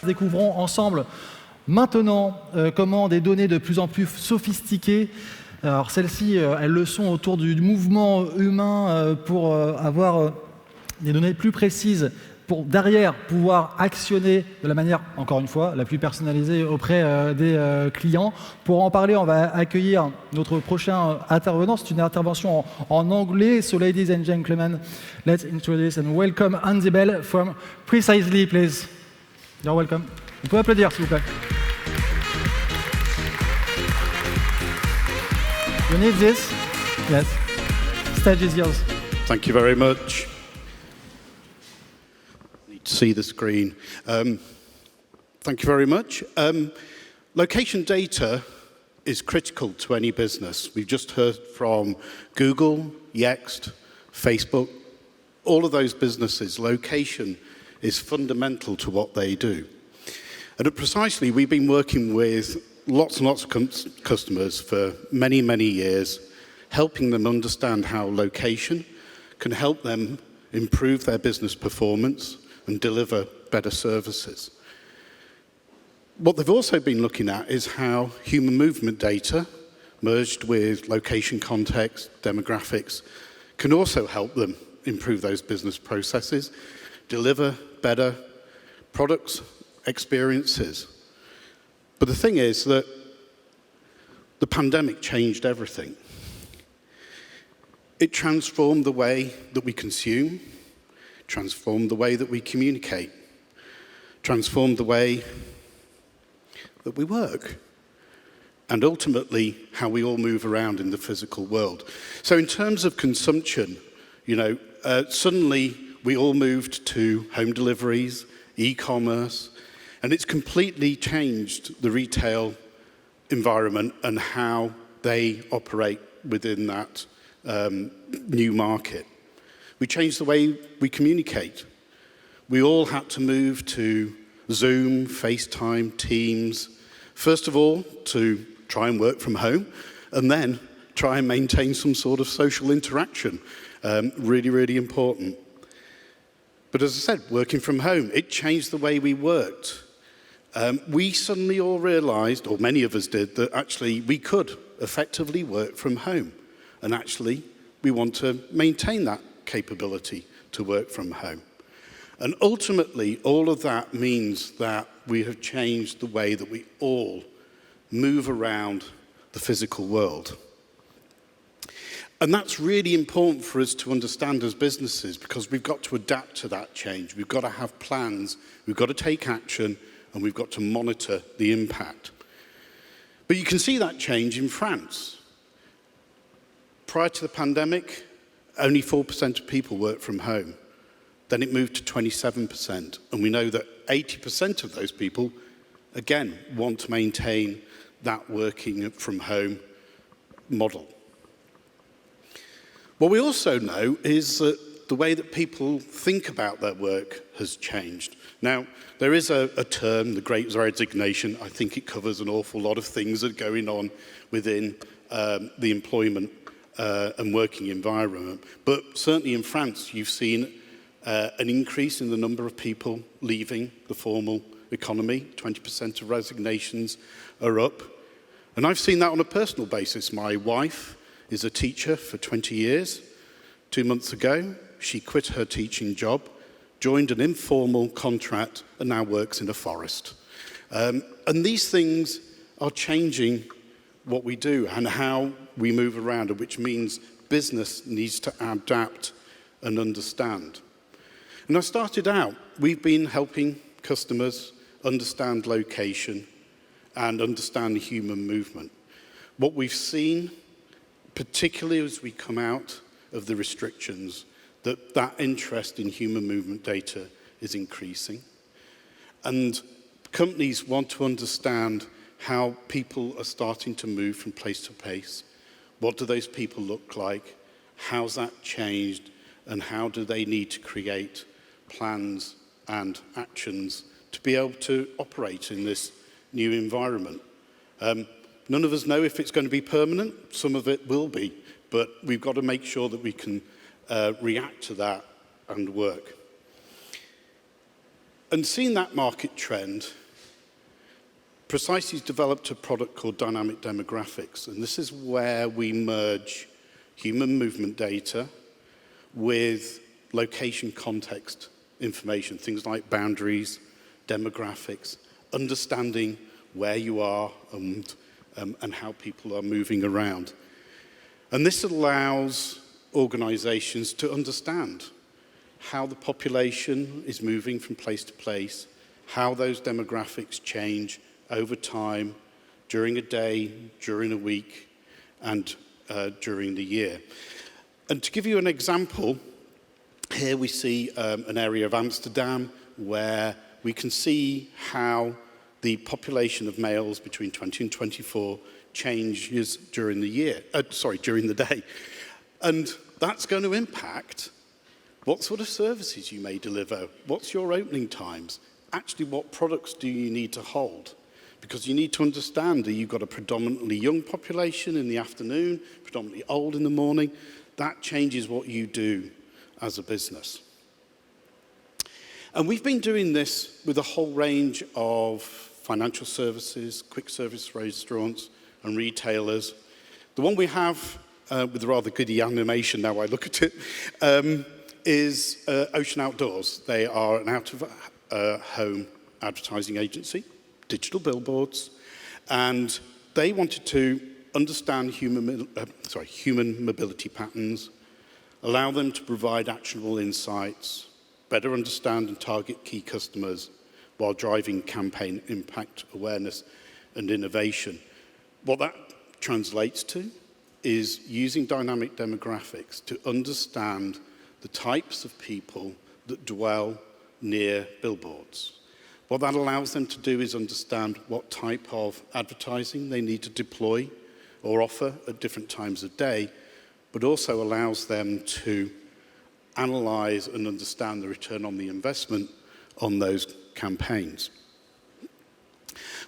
Découvrons ensemble maintenant comment des données de plus en plus sophistiquées, alors celles-ci, elles le sont autour du mouvement humain pour avoir des données plus précises, pour derrière pouvoir actionner de la manière, encore une fois, la plus personnalisée auprès des clients. Pour en parler, on va accueillir notre prochain intervenant. C'est une intervention en anglais. So, ladies and gentlemen, let's introduce and welcome Andy Bell from Precisely, please. You're welcome. Vous pouvez applaudir, s'il vous plaît. You need this? Yes. Stage is yours. Thank you very much. Need to see the screen. Thank you very much. Location data is critical to any business. We've just heard from Google, Yext, Facebook. All of those businesses, location is fundamental to what they do. And at Precisely, we've been working with lots and lots of customers for many, many years, helping them understand how location can help them improve their business performance and deliver better services. What they've also been looking at is how human movement data, merged with location context, demographics, can also help them improve those business processes, deliver better products, experiences. But the thing is that the pandemic changed everything. It transformed the way that we consume, transformed the way that we communicate, transformed the way that we work, and ultimately how we all move around in the physical world. So in terms of consumption, suddenly we all moved to home deliveries, e-commerce, and it's completely changed the retail environment and how they operate within that new market. We changed the way we communicate. We all had to move to Zoom, FaceTime, Teams, first of all to try and work from home, and then try and maintain some sort of social interaction. Really, really important. But as I said, working from home, it changed the way we worked. We suddenly all realized, or many of us did, that actually we could effectively work from home. And actually, we want to maintain that capability to work from home. And ultimately, all of that means that we have changed the way that we all move around the physical world. And that's really important for us to understand as businesses, because we've got to adapt to that change. We've got to have plans, we've got to take action, and we've got to monitor the impact. But you can see that change in France. Prior to the pandemic, only 4% of people worked from home. Then it moved to 27%. And we know that 80% of those people, again, want to maintain that working from home model. What we also know is that the way that people think about their work has changed. Now, there is a term, the Great Resignation. I think it covers an awful lot of things that are going on within the employment and working environment. But certainly in France, you've seen an increase in the number of people leaving the formal economy. 20% of resignations are up. And I've seen that on a personal basis. My wife is a teacher for 20 years. 2 months ago, she quit her teaching job, joined an informal contract, and now works in a forest. And these things are changing what we do and how we move around, which means business needs to adapt and understand. And I started out, we've been helping customers understand location and understand human movement. What we've seen, particularly as we come out of the restrictions, that interest in human movement data is increasing. And companies want to understand how people are starting to move from place to place. What do those people look like? How's that changed? And how do they need to create plans and actions to be able to operate in this new environment? None of us know if it's going to be permanent. Some of it will be, but we've got to make sure that we can react to that and work. And seeing that market trend, Precise's developed a product called Dynamic Demographics, and this is where we merge human movement data with location context information, things like boundaries, demographics, understanding where you are and how people are moving around. And this allows organizations to understand how the population is moving from place to place, how those demographics change over time, during a day, during a week, and during the year. And to give you an example, here we see an area of Amsterdam where we can see how the population of males between 20 and 24 changes during the day. And that's going to impact what sort of services you may deliver, what's your opening times, actually what products do you need to hold? Because you need to understand that you've got a predominantly young population in the afternoon, predominantly old in the morning. That changes what you do as a business. And we've been doing this with a whole range of financial services, quick service restaurants, and retailers. The one we have, with a rather goody animation now I look at it, is Ocean Outdoors. They are an out-of-home advertising agency, digital billboards, and they wanted to understand human mobility patterns, allow them to provide actionable insights, better understand and target key customers while driving campaign impact, awareness, and innovation. What that translates to is using dynamic demographics to understand the types of people that dwell near billboards. What that allows them to do is understand what type of advertising they need to deploy or offer at different times of day, but also allows them to analyze and understand the return on the investment on those campaigns.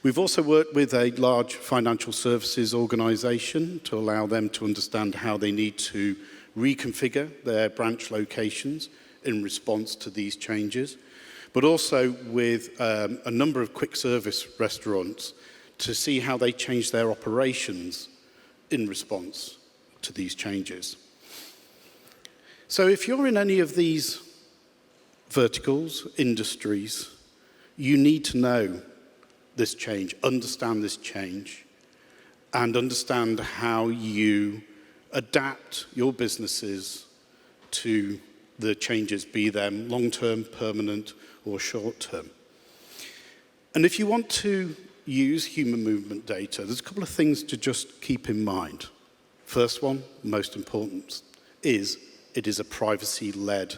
We've also worked with a large financial services organization to allow them to understand how they need to reconfigure their branch locations in response to these changes, but also with a number of quick service restaurants to see how they change their operations in response to these changes. So if you're in any of these verticals, industries, you need to know this change, understand this change, and understand how you adapt your businesses to the changes, be them long-term, permanent, or short-term. And if you want to use human movement data, there's a couple of things to just keep in mind. First one, most important, is it is a privacy-led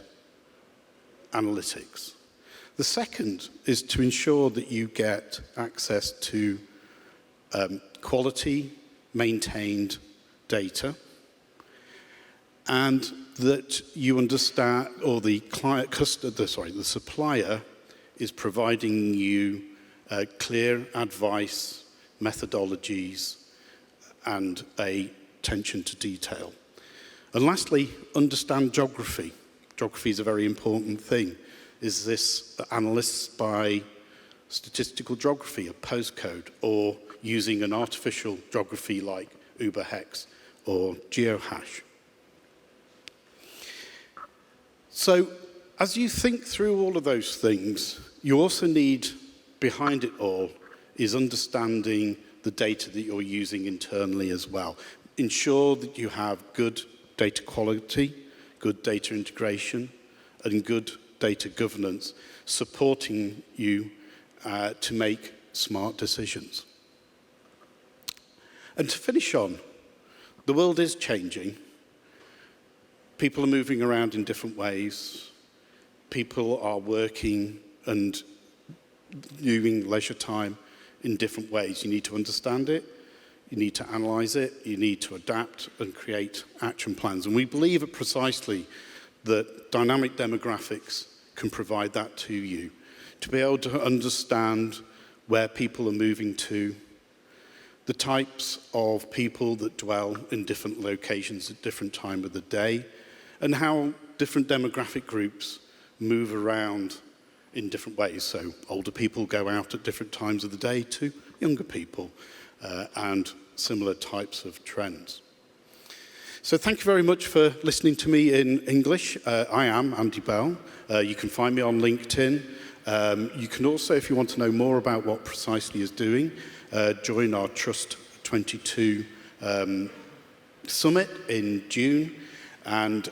analytics. The second is to ensure that you get access to quality, maintained data, and that you understand, or the supplier is providing you clear advice, methodologies, and a attention to detail. And lastly, understand geography. Geography is a very important thing. Is this analysis by statistical geography, a postcode, or using an artificial geography like UberHex or GeoHash? So as you think through all of those things, you also need, behind it all, is understanding the data that you're using internally as well. Ensure that you have good data quality, good data integration, and good data governance supporting you to make smart decisions. And to finish on, the world is changing. People are moving around in different ways. People are working and doing leisure time in different ways. You need to understand it. You need to analyze it. You need to adapt and create action plans. And we believe at Precisely that dynamic demographics can provide that to you, to be able to understand where people are moving to, the types of people that dwell in different locations at different times of the day, and how different demographic groups move around in different ways. So older people go out at different times of the day to younger people, and similar types of trends. So thank you very much for listening to me in English. I am Andy Bell. You can find me on LinkedIn. You can also, if you want to know more about what Precisely is doing, join our Trust 22 summit in June. And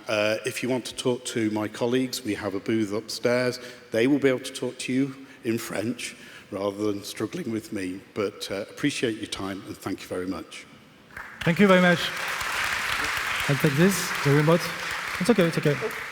if you want to talk to my colleagues, we have a booth upstairs. They will be able to talk to you in French rather than struggling with me. But appreciate your time and thank you very much. Thank you very much. I'll take this, the remote. It's okay, it's okay.